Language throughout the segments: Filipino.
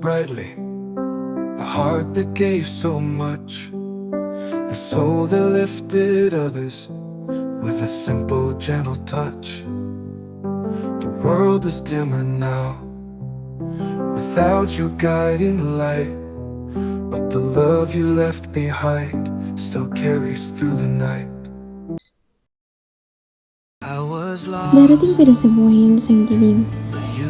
brightly, a heart that gave so much, a soul that lifted others with a simple, gentle touch. The world is dimmer now without your guiding light, but the love you left behind still carries through the night. Darating pa rin sa buhay ang isang dilim.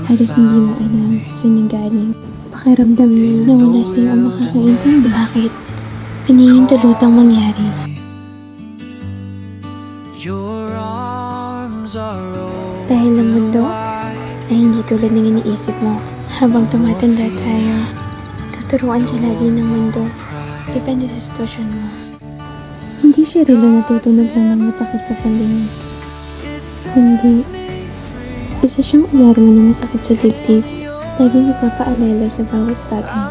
Halos hindi mo alam saan nanggaling. Pakiramdam niya na wala sa'yo ang makakaintindi. Bakit? Pinahintulutang mangyari. Dahil ang mundo ay hindi tulad ng iniisip mo. Habang tumatanda tayo, tuturuan ka lagi ng mundo. Depende sa sitwasyon mo. Hindi siya rilo natutunog lang ng masakit sa pandinig. Kundi, isa siyang alarma na masakit sa dibdib. Laging magpapaalala sa bawat bagay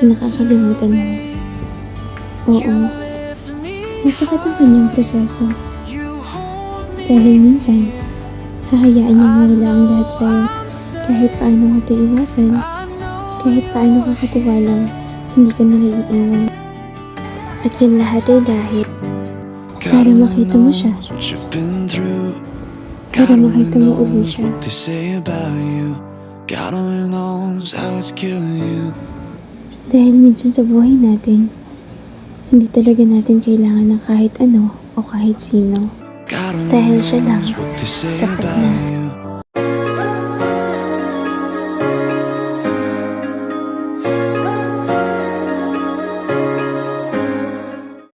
na nakakalimutan mo. Oo, masakit ang kanyang proseso. Dahil minsan, hahayaan niya mawala ang lahat sa'yo. Kahit paano mo ito iwasan, kahit paano kakatiwalang hindi ka na naiiwan. At yun lahat ay dahil para makita mo siya. Para makita mo uli siya. Dahil minsan sa buhay natin, hindi talaga natin kailangan ng kahit ano o kahit sino. Dahil siya lang, sapat na.